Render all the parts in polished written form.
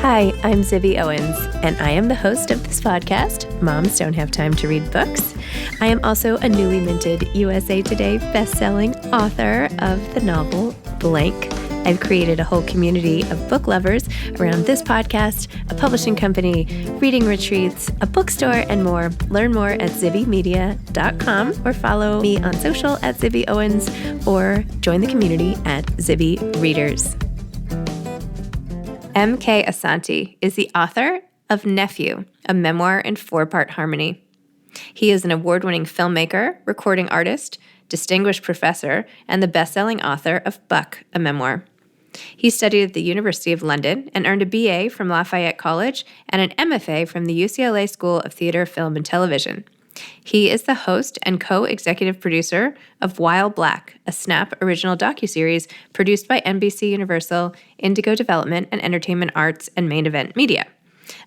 Hi, I'm Zibby Owens, and I am the host of this podcast, Moms Don't Have Time to Read Books. I am also a newly minted USA Today bestselling author of the novel Blank. I've created a whole community of book lovers around this podcast, a publishing company, reading retreats, a bookstore, and more. Learn more at zibbymedia.com or follow me on social at Zibby Owens or join the community at Zibby Readers. MK Asante is the author of NEPHEW, a memoir in 4-part harmony. He is an award-winning filmmaker, recording artist, distinguished professor, and the best-selling author of Buck, a memoir. He studied at the University of London and earned a BA from Lafayette College and an MFA from the UCLA School of Theater, Film, and Television. He is the host and co-executive producer of While Black, a Snap original docuseries produced by NBC Universal, Indigo Development and Entertainment Arts, and Main Event Media.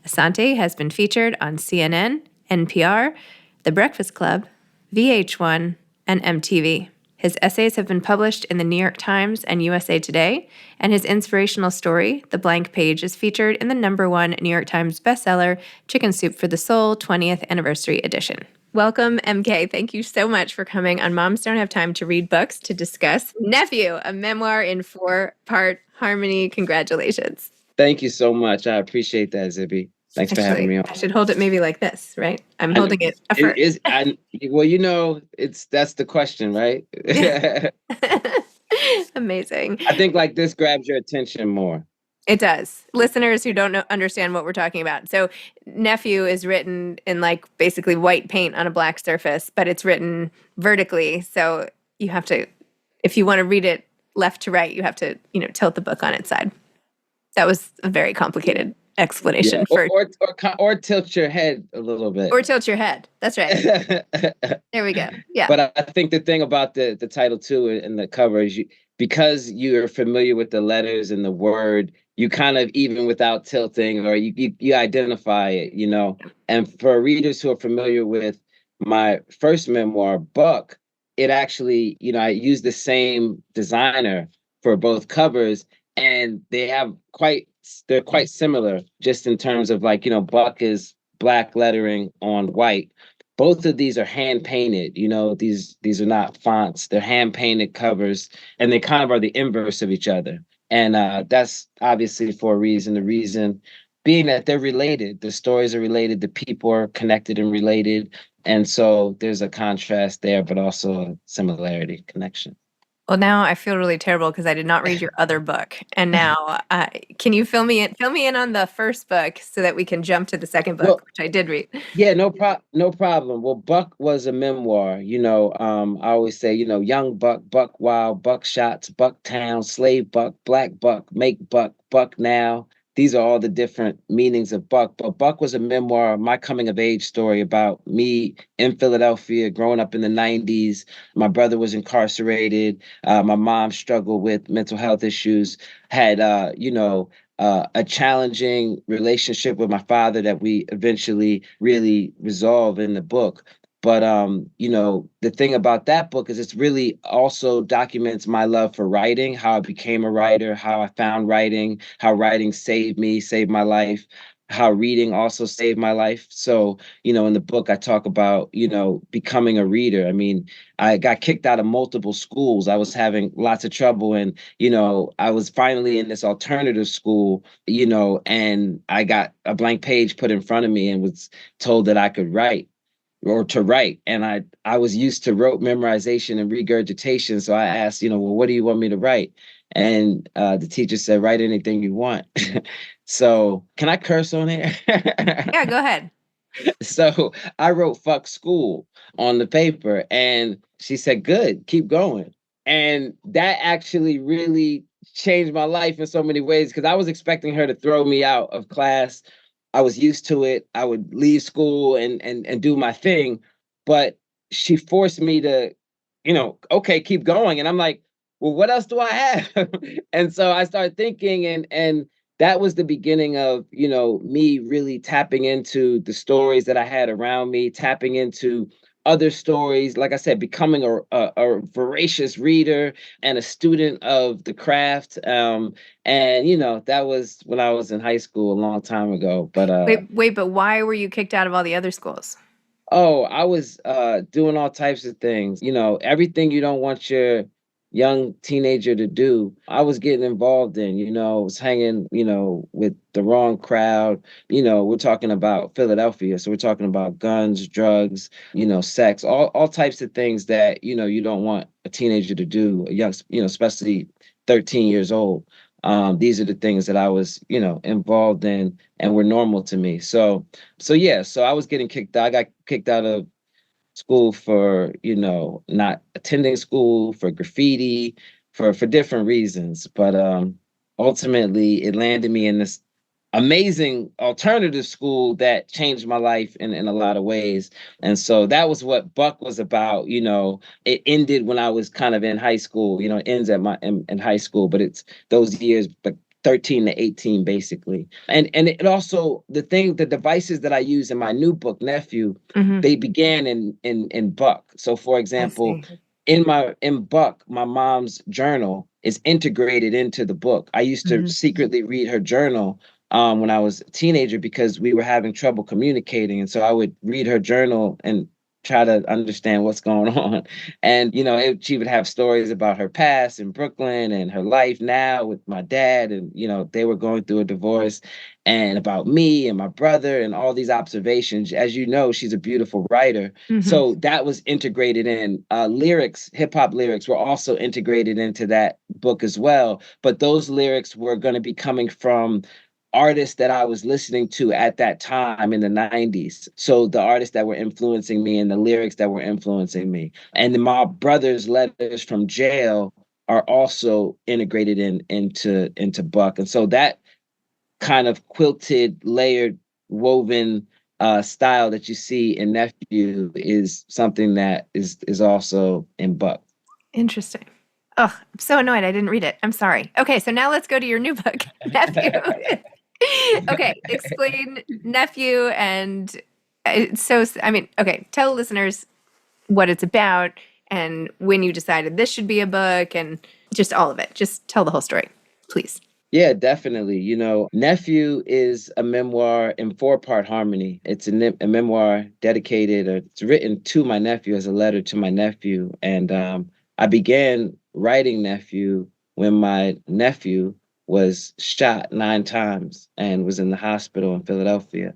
Asante has been featured on CNN, NPR, The Breakfast Club, VH1, and MTV. His essays have been published in the New York Times and USA Today, and his inspirational story, The Blank Page, is featured in the #1 New York Times bestseller, Chicken Soup for the Soul 20th Anniversary Edition. Welcome, MK. Thank you so much for coming on Moms Don't Have Time to Read Books to discuss NEPHEW, a memoir in 4-part harmony. Congratulations. Thank you so much. I appreciate that, Zibby. Thanks for having me on. I should hold it maybe like this, right? I'm holding it. Well, that's the question, right? Amazing. I think like this grabs your attention more. It does. Listeners who don't understand what we're talking about. So NEPHEW is written in like basically white paint on a black surface, but it's written vertically. So you have to, if you want to read it left to right, you have to, tilt the book on its side. That was a very complicated explanation. Or tilt your head a little bit. Or tilt your head. That's right. There we go. Yeah. But I think the thing about the title too and the cover is because you're familiar with the letters and the word, you kind of, even without tilting, or you identify it, And for readers who are familiar with my first memoir, Buck, it actually, I used the same designer for both covers, and they're quite similar just in terms of like, Buck is black lettering on white. Both of these are hand painted, these are not fonts, they're hand painted covers, and they kind of are the inverse of each other. And that's obviously for a reason. The reason being that they're related. The stories are related. The people are connected and related. And so there's a contrast there, but also a similarity, connection. Well, now I feel really terrible because I did not read your other book. And now can you fill me in on the first book so that we can jump to the second book, which I did read? Yeah, no problem. Well, Buck was a memoir. I always say, young Buck, Buck Wild, Buck Shots, Buck Town, Slave Buck, Black Buck, Make Buck, Buck Now. These are all the different meanings of Buck. But Buck was a memoir, my coming of age story about me in Philadelphia, growing up in the 90s. My brother was incarcerated. My mom struggled with mental health issues, had, a challenging relationship with my father that we eventually really resolve in the book. But, the thing about that book is it's really also documents my love for writing, how I became a writer, how I found writing, how writing saved me, saved my life, how reading also saved my life. So, in the book, I talk about, becoming a reader. I mean, I got kicked out of multiple schools. I was having lots of trouble. And, I was finally in this alternative school, and I got a blank page put in front of me and was told that I could write. Or to write. And I was used to rote memorization and regurgitation. So I asked, well, what do you want me to write? And the teacher said, write anything you want. So can I curse on here? Yeah, go ahead. So I wrote fuck school on the paper, and she said, good, keep going. And that actually really changed my life in so many ways, because I was expecting her to throw me out of class. I was used to it. I would leave school and do my thing, but she forced me to, okay, keep going. And I'm like, well, what else do I have? And so I started thinking, and that was the beginning of, me really tapping into the stories that I had around me, tapping into other stories. Like I said, becoming a voracious reader and a student of the craft. And that was when I was in high school a long time ago. But But why were you kicked out of all the other schools? oh, I was doing all types of things. Everything you don't want your young teenager to do. I was getting involved in, was hanging, with the wrong crowd. We're talking about Philadelphia. So we're talking about guns, drugs, sex, all types of things that, you don't want a teenager to do, a young, especially 13 years old. These are the things that I was, involved in and were normal to me. So yeah, so I was getting kicked out. I got kicked out of school for, not attending school, for graffiti, for different reasons. But ultimately it landed me in this amazing alternative school that changed my life in a lot of ways. And so that was what Buck was about. It ended when I was kind of in high school. It ends at in high school, but it's those years, like 13 to 18 basically. And it also, the devices that I use in my new book, Nephew, they began in Buck. So for I example, see. in Buck, my mom's journal is integrated into the book. I used to secretly read her journal when I was a teenager because we were having trouble communicating. And so I would read her journal and try to understand what's going on. And, she would have stories about her past in Brooklyn and her life now with my dad. And, they were going through a divorce, and about me and my brother and all these observations. As you know, she's a beautiful writer. So that was integrated in. Lyrics, hip hop lyrics were also integrated into that book as well. But those lyrics were going to be coming from artists that I was listening to at that time in the 90s. So the artists that were influencing me and the lyrics that were influencing me. And then my brother's letters from jail are also integrated into Buck. And so that kind of quilted, layered, woven style that you see in Nephew is something that is also in Buck. Interesting. Oh, I'm so annoyed I didn't read it. I'm sorry. Okay, so now let's go to your new book, Nephew. Okay, explain Nephew and okay, tell listeners what it's about and when you decided this should be a book and just all of it. Just tell the whole story, please. Yeah, definitely. Nephew is a memoir in four-part harmony. It's a memoir dedicated, or it's written to my nephew as a letter to my nephew. And I began writing Nephew when my nephew was shot 9 times and was in the hospital in Philadelphia.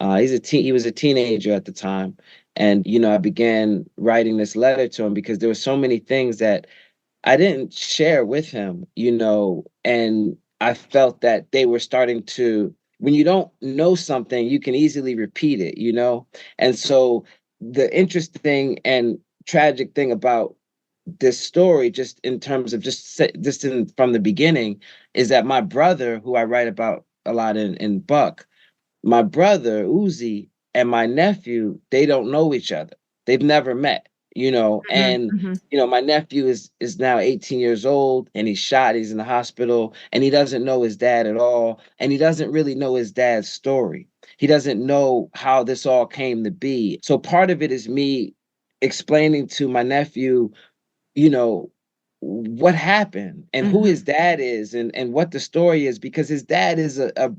He was a teenager at the time. And, I began writing this letter to him because there were so many things that I didn't share with him, and I felt that they were starting to, when you don't know something, you can easily repeat it. And so the interesting and tragic thing about this story, just in terms of from the beginning, is that my brother, who I write about a lot in Buck, my brother Uzi and my nephew, they don't know each other. They've never met, and my nephew is now 18 years old and he's shot, he's in the hospital, and he doesn't know his dad at all. And he doesn't really know his dad's story. He doesn't know how this all came to be. So part of it is me explaining to my nephew, you know, what happened and who his dad is and what the story is, because his dad is a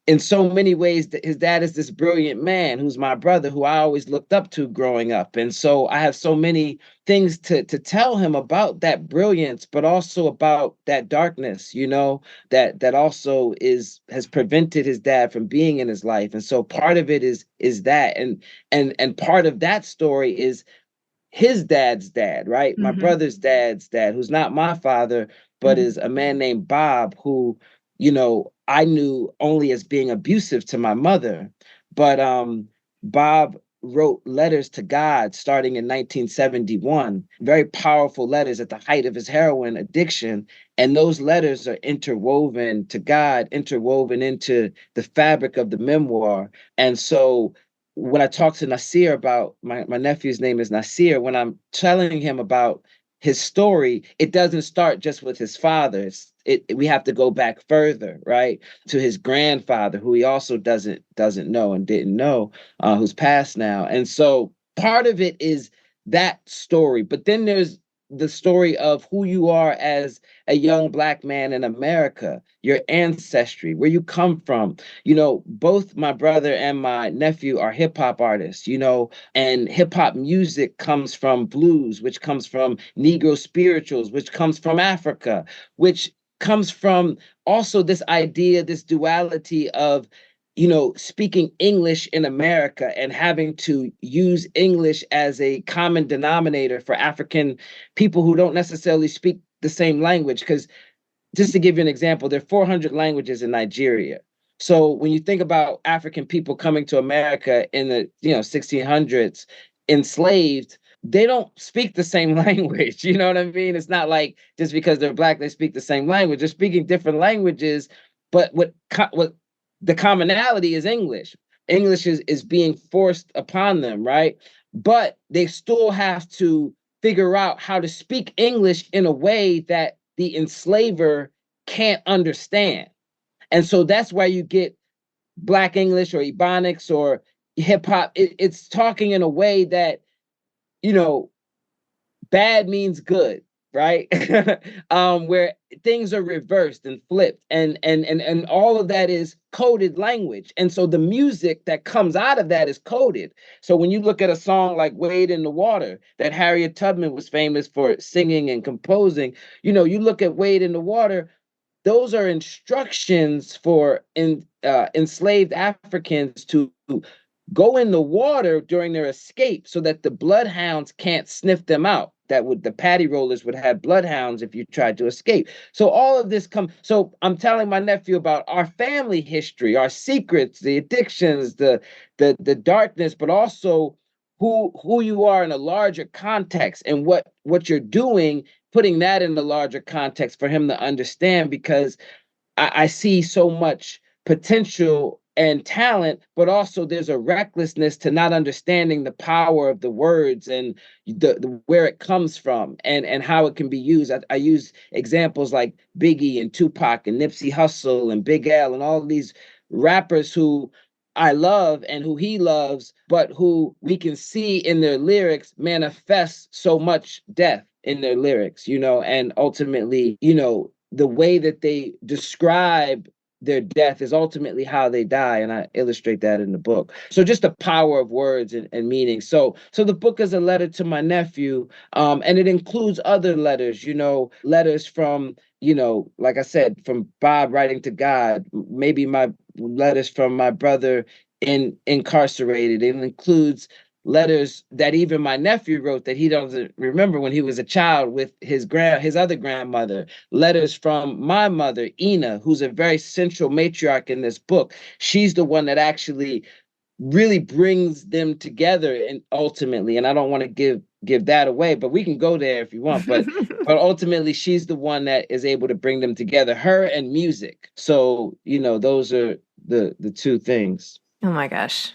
in so many ways, that his dad is this brilliant man who's my brother, who I always looked up to growing up. And so I have so many things to tell him about that brilliance, but also about that darkness, that also has prevented his dad from being in his life. And so part of it is that. And part of that story is his dad's dad, right? My brother's dad's dad, who's not my father, but is a man named Bob, who, I knew only as being abusive to my mother. But Bob wrote letters to God starting in 1971, very powerful letters at the height of his heroin addiction. And those letters are interwoven to God, interwoven into the fabric of the memoir. And so when I talk to Nasir about my nephew's name is Nasir, when I'm telling him about his story, it doesn't start just with his father. We have to go back further, right, to his grandfather, who he also doesn't know and didn't know, who's passed now. And so part of it is that story, but then there's the story of who you are as a young Black man in America, your ancestry, where you come from. Both my brother and my nephew are hip hop artists, and hip hop music comes from blues, which comes from Negro spirituals, which comes from Africa, which comes from also this idea, this duality of speaking English in America and having to use English as a common denominator for African people who don't necessarily speak the same language. Because just to give you an example, there are 400 languages in Nigeria. So when you think about African people coming to America in the 1600s, enslaved, they don't speak the same language. You know what I mean? It's not like just because they're Black, they speak the same language. They're speaking different languages, but what the commonality is English. English is being forced upon them, right? But they still have to figure out how to speak English in a way that the enslaver can't understand. And so that's why you get Black English or Ebonics or hip hop. It's talking in a way that, you know, bad means good, right? Where things are reversed and flipped, and all of that is coded language. And so the music that comes out of that is coded. So when you look at a song like Wade in the Water that Harriet Tubman was famous for singing and composing, you look at Wade in the Water, those are instructions for enslaved Africans to go in the water during their escape so that the bloodhounds can't sniff them out. The paddy rollers would have bloodhounds if you tried to escape. So all of this so I'm telling my nephew about our family history, our secrets, the addictions, the darkness, but also who you are in a larger context and what you're doing, putting that in the larger context for him to understand, because I see so much potential and talent, but also there's a recklessness to not understanding the power of the words and where it comes from and how it can be used. I use examples like Biggie and Tupac and Nipsey Hussle and Big L and all these rappers who I love and who he loves, but who we can see in their lyrics manifest so much death in their lyrics, and ultimately, the way that they describe their death is ultimately how they die, and I illustrate that in the book. So just the power of words and meaning. So the book is a letter to my nephew, and it includes other letters, letters from, like I said, from Bob writing to God, maybe my letters from my brother incarcerated. It includes letters that even my nephew wrote that he doesn't remember when he was a child with his other grandmother. Letters from my mother, Ina, who's a very central matriarch in this book. She's the one that actually really brings them together, and ultimately, and I don't want to give that away, but we can go there if you want. But ultimately, she's the one that is able to bring them together. Her and music. So those are the two things. Oh my gosh.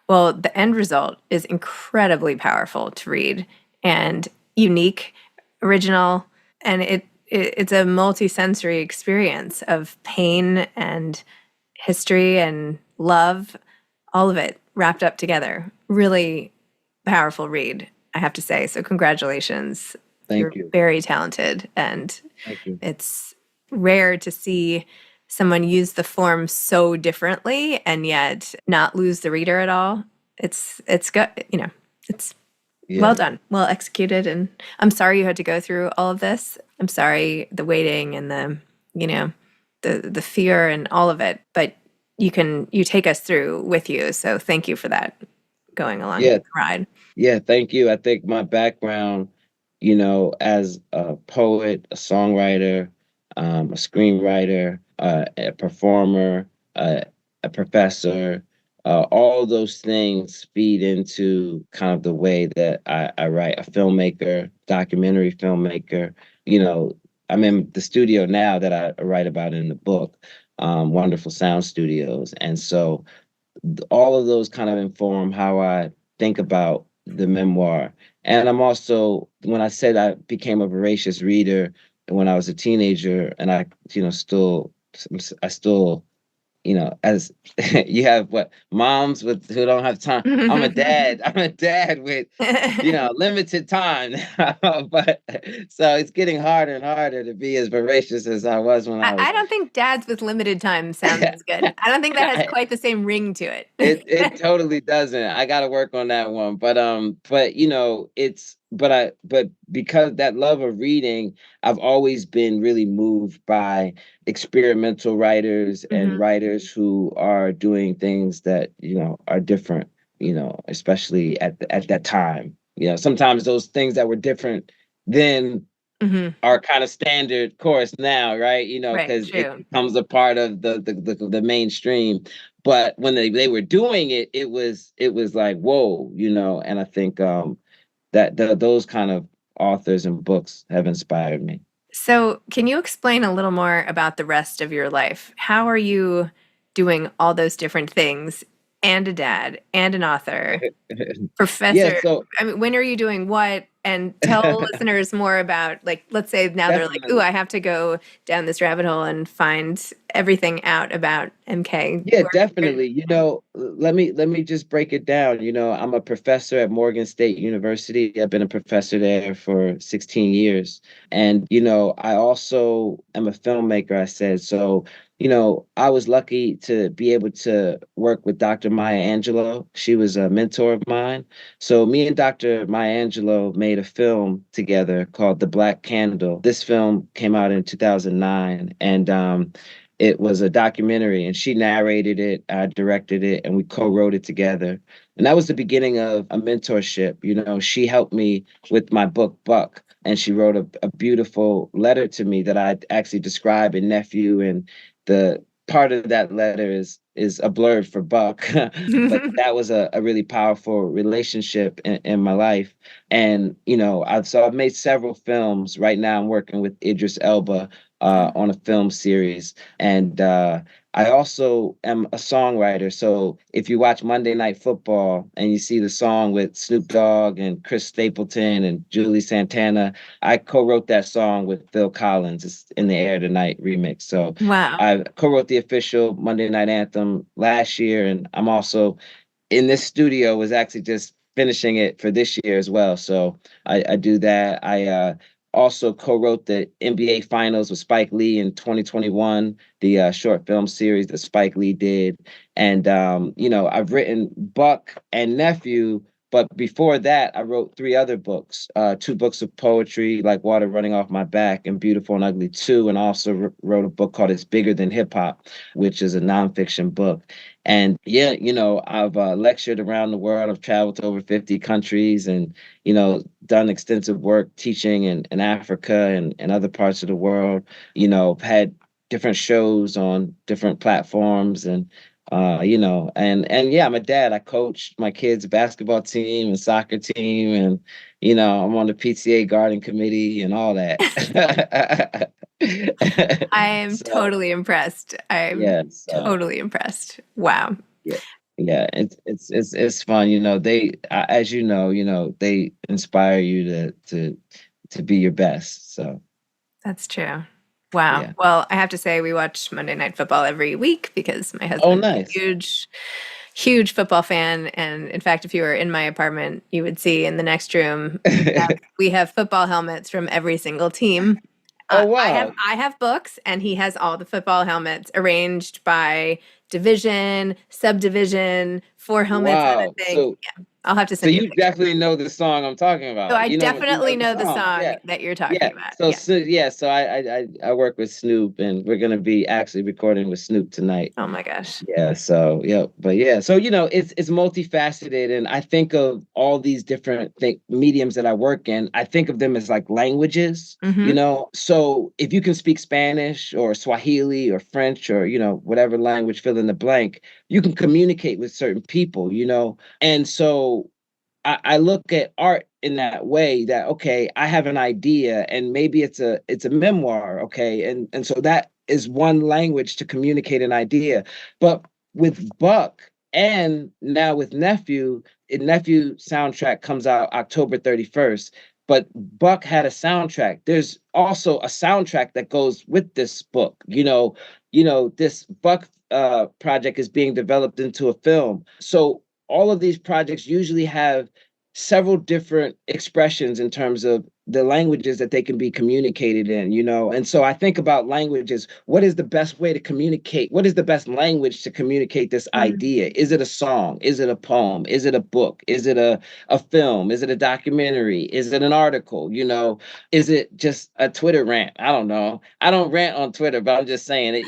Well, the end result is incredibly powerful to read and unique, original, and it's a multi-sensory experience of pain and history and love, all of it wrapped up together. Really powerful read, I have to say. So congratulations. Thank you. Very talented, and Thank you. It's rare to see someone use the form so differently and yet not lose the reader at all. It's good, it's well done, well executed. And I'm sorry you had to go through all of this. I'm sorry, the waiting and the fear and all of it, but you take us through with you. So thank you for that, going along the ride. Yeah, thank you. I think my background, as a poet, a songwriter, a screenwriter, a performer, a professor, all those things feed into kind of the way that I write. A filmmaker, documentary filmmaker. I'm in the studio now that I write about in the book, Wonderful Sound Studios. And so all of those kind of inform how I think about the memoir. And I'm also, when I said I became a voracious reader when I was a teenager, and I still as you have what moms who don't have time. I'm a dad. I'm a dad with limited time. But so it's getting harder and harder to be as voracious as I was when I I was. don't think dads with limited time sounds as good. I don't think that has quite the same ring to it. It totally doesn't. I got to work on that one. But but because that love of reading, I've always been really moved by experimental writers and Mhm. writers who are doing things that, are different, especially at that time. Sometimes those things that were different then Mhm. are kind of standard course now, right? Right, Because it true. becomes a part of the mainstream. But when they were doing it, it was like whoa, And I think those kind of authors and books have inspired me. So, can you explain a little more about the rest of your life? How are you doing all those different things and a dad and an author, Yeah, professor? so I mean, when are you doing what? And tell listeners more about, like, let's say now they're like, "Ooh, definitely. I have to go down this rabbit hole and find everything out about MK." Yeah, Where definitely. Let me just break it down. I'm a professor at Morgan State University. I've been a professor there for 16 years. And, I also am a filmmaker, I said. So, I was lucky to be able to work with Dr. Maya Angelou. She was a mentor of mine. So me and Dr. Maya Angelou made a film together called The Black Candle. This film came out in 2009. And it was a documentary, and she narrated it, I directed it, and we co-wrote it together. And that was the beginning of a mentorship. She helped me with my book, Buck, and she wrote a beautiful letter to me that I actually describe in Nephew. And the part of that letter is a blurb for Buck. But that was a really powerful relationship in my life. And, I've made several films. Right now I'm working with Idris Elba on a film series. And I also am a songwriter. So if you watch Monday Night Football and you see the song with Snoop Dogg and Chris Stapleton and Julie Santana, I co-wrote that song with Phil Collins. It's in the Air Tonight remix. So Wow. I co-wrote the official Monday Night Anthem last year, and I'm also in this studio was actually just finishing it for this year as well. So I do that. I also co-wrote the NBA Finals with Spike Lee in 2021, the short film series that Spike Lee did. And I've written Buck and Nephew, but before that, I wrote three other books, two books of poetry, like Water Running Off My Back and Beautiful and Ugly 2, and also wrote a book called It's Bigger Than Hip Hop, which is a nonfiction book. And yeah, I've lectured around the world. I've traveled to over 50 countries and, done extensive work teaching in Africa and other parts of the world. I've had different shows on different platforms and yeah, I'm a dad. I coach my kids' basketball team and soccer team, and I'm on the PTA garden committee and all that. I am So totally impressed. I'm yeah, totally impressed. Wow. yeah, yeah, it's fun. As they inspire you to be your best. So That's true. Wow. yeah. Well, I have to say we watch Monday Night Football every week because my Oh, husband's a nice. huge football fan. And in fact, if you were in my apartment, you would see in the next room we have football helmets from every single team. Oh, I wow. have books, and he has all the football helmets arranged by division, subdivision, four helmets on Wow. a thing. So Yeah, I'll have to So send you a you picture. definitely know the song I'm talking So about. I You know definitely the know the song. song Yeah. that you're talking Yeah. about. So Yeah. so yeah, so I work with Snoop, and we're gonna be actually recording with Snoop tonight. Oh my gosh. Yeah, so yeah, but yeah, so it's multifaceted, and I think of all these different mediums that I work in. I think of them as like languages, Mm-hmm. So if you can speak Spanish or Swahili or French or whatever language, fill in the blank, you can communicate with certain people. And so I look at art in that way that okay, I have an idea and maybe it's a memoir, okay, and so that is one language to communicate an idea. But with Buck and now with Nephew soundtrack comes out October 31st. But Buck had a soundtrack. There's also a soundtrack that goes with this book, this Buck project is being developed into a film. So all of these projects usually have several different expressions in terms of the languages that they can be communicated in. And so I think about languages. What is the best way to communicate? What is the best language to communicate this idea? Is it a song? Is it a poem? Is it a book? Is it a film? Is it a documentary? Is it an article? Is it just a Twitter rant? I don't know. I don't rant on Twitter, but I'm just saying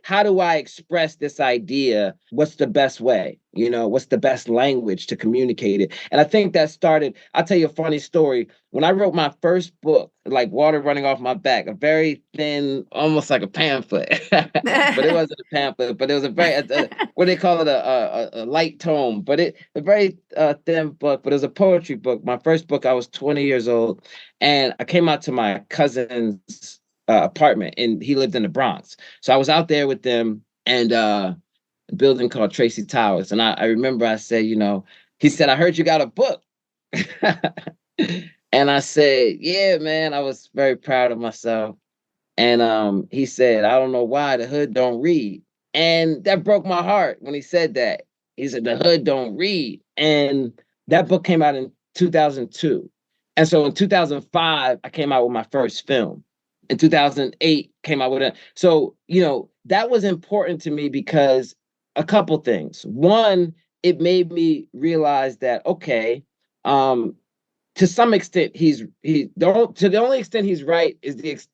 how do I express this idea? What's the best way? What's the best language to communicate it? And I think that started, I'll tell you a funny story. When I wrote my first book, like Water Running Off My Back, a very thin, almost like a pamphlet, but it wasn't a pamphlet, but it was a very, what do they call it? A light tome, but a very thin book, but it was a poetry book. My first book, I was 20 years old, and I came out to my cousin's apartment, and he lived in the Bronx. So I was out there with them, and a building called Tracy Towers. And I remember I said, he said, I heard you got a book. And I said, yeah, man, I was very proud of myself. And he said, I don't know why the hood don't read. And that broke my heart when he said that. He said, the hood don't read. And that book came out in 2002. And so in 2005, I came out with my first film. In 2008, came out with it. So, that was important to me because a couple things. One, it made me realize that, okay, to some extent, to the only extent he's right is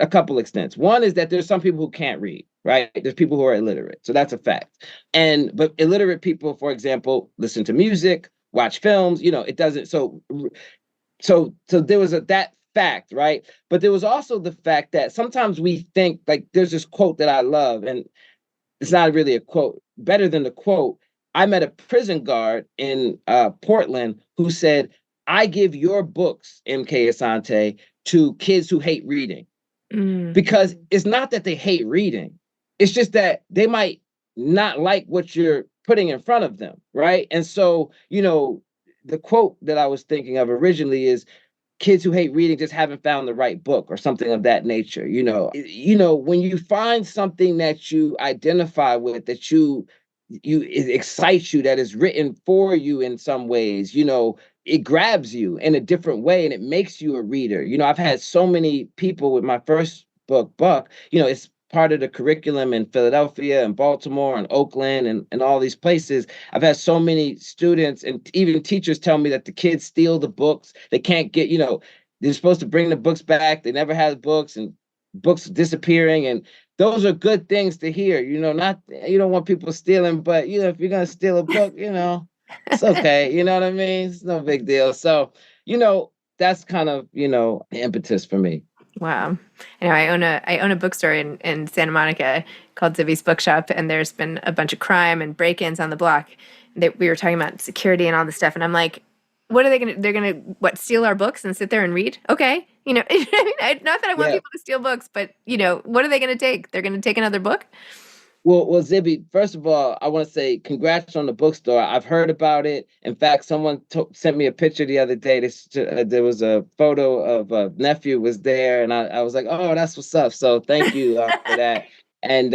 a couple extents. One is that there's some people who can't read, right? There's people who are illiterate. So that's a fact. But illiterate people, for example, listen to music, watch films, it doesn't. So there was that fact, right? But there was also the fact that sometimes we think, like, there's this quote that I love, and it's not really a quote. Better than the quote, I met a prison guard in Portland who said, I give your books, MK Asante, to kids who hate reading. Because it's not that they hate reading. It's just that they might not like what you're putting in front of them, right? And so, the quote that I was thinking of originally is, kids who hate reading just haven't found the right book, or something of that nature. When you find something that you identify with, that it excites you, that is written for you in some ways, it grabs you in a different way, and it makes you a reader. I've had so many people with my first book, Buck, it's part of the curriculum in Philadelphia and Baltimore and Oakland and all these places. I've had so many students and even teachers tell me that the kids steal the books. They can't get, they're supposed to bring the books back. They never had books, and books disappearing. And those are good things to hear. Not, you don't want people stealing, but if you're going to steal a book, it's okay. You know what I mean? It's no big deal. So, that's kind of, the impetus for me. Wow. I own a bookstore in Santa Monica called Zibby's Bookshop, and there's been a bunch of crime and break-ins on the block. We were talking about security and all this stuff, and I'm like, what are they going to, they're going to, steal our books and sit there and read? Okay. Not that I want people to steal books, but, what are they going to take? They're going to take another book? Well, Zibby, first of all, I want to say congrats on the bookstore. I've heard about it. In fact, someone sent me a picture the other day. There was a photo of NEPHEW was there, and I was like, oh, that's what's up. So thank you for that. And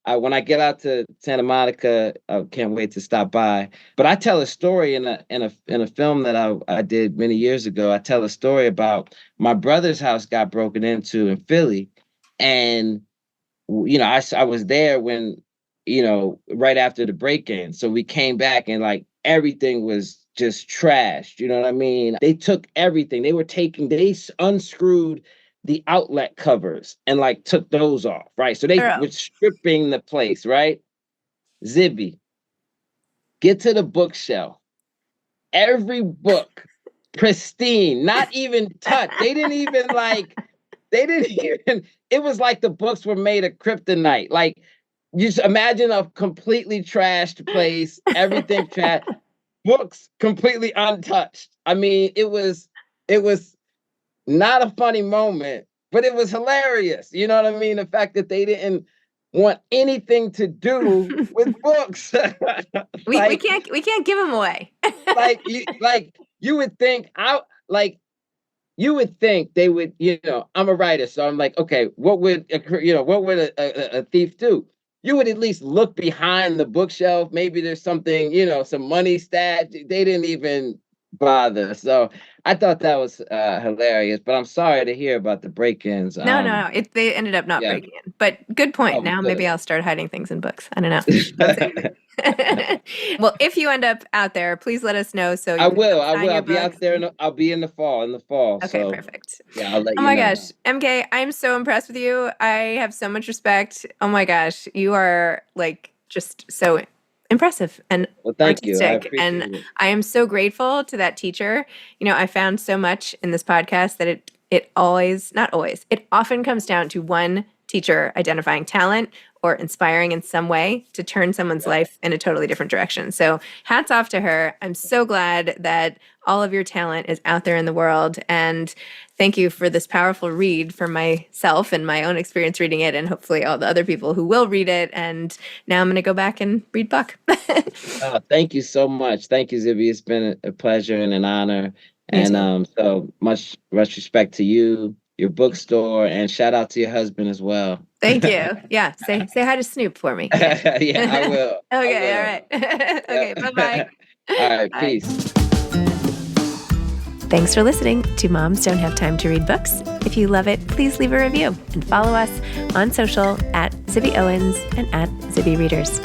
when I get out to Santa Monica, I can't wait to stop by. But I tell a story in a film that I did many years ago. I tell a story about my brother's house got broken into in Philly, and I was there when, right after the break-in. So we came back and like everything was just trashed. You know what I mean? They took everything. They unscrewed the outlet covers and like took those off, right? So they were stripping the place, right? Zibby, get to the bookshelf. Every book, pristine, not even touched. They didn't even, it was like the books were made of kryptonite. Like, you just imagine a completely trashed place, everything trashed, books completely untouched. I mean, it was not a funny moment, but it was hilarious. You know what I mean? The fact that they didn't want anything to do with books. we can't give them away. you would think you would think they would, I'm a writer, so I'm like, okay, what would a thief do? You would at least look behind the bookshelf. Maybe there's something, some money stat. They didn't even bother. So I thought that was hilarious. But I'm sorry to hear about the break-ins. No. They ended up not Yeah. breaking in. But good point. Oh, Now good. maybe I'll start hiding things in books. I don't know. Don't say anything. Well, if you end up out there, please let us know. So I will. Your I'll be out books. there. I'll be in the fall. Okay, So perfect. yeah, I'll let Oh you my know. gosh, MK, I'm so impressed with you. I have so much respect. Oh my gosh, you are like just so impressive and Well, thank you. I artistic. appreciate And it. I am so grateful to that teacher. I found so much in this podcast that it always, not always, it often comes down to one teacher identifying talent or inspiring in some way to turn someone's life in a totally different direction. So hats off to her. I'm so glad that all of your talent is out there in the world. And thank you for this powerful read for myself and my own experience reading it, and hopefully all the other people who will read it. And now I'm going to go back and read Buck. Thank you so much. Thank you, Zibby. It's been a pleasure and an honor. And so much respect to you, your bookstore, and shout out to your husband as well. Thank you. Yeah. Say hi to Snoop for me. Yeah, I will. Okay. I will. All right. Okay. Bye-bye. All right. Bye. Peace. Thanks for listening to Moms Don't Have Time to Read Books. If you love it, please leave a review and follow us on social at Zibby Owens and at Zibby Readers.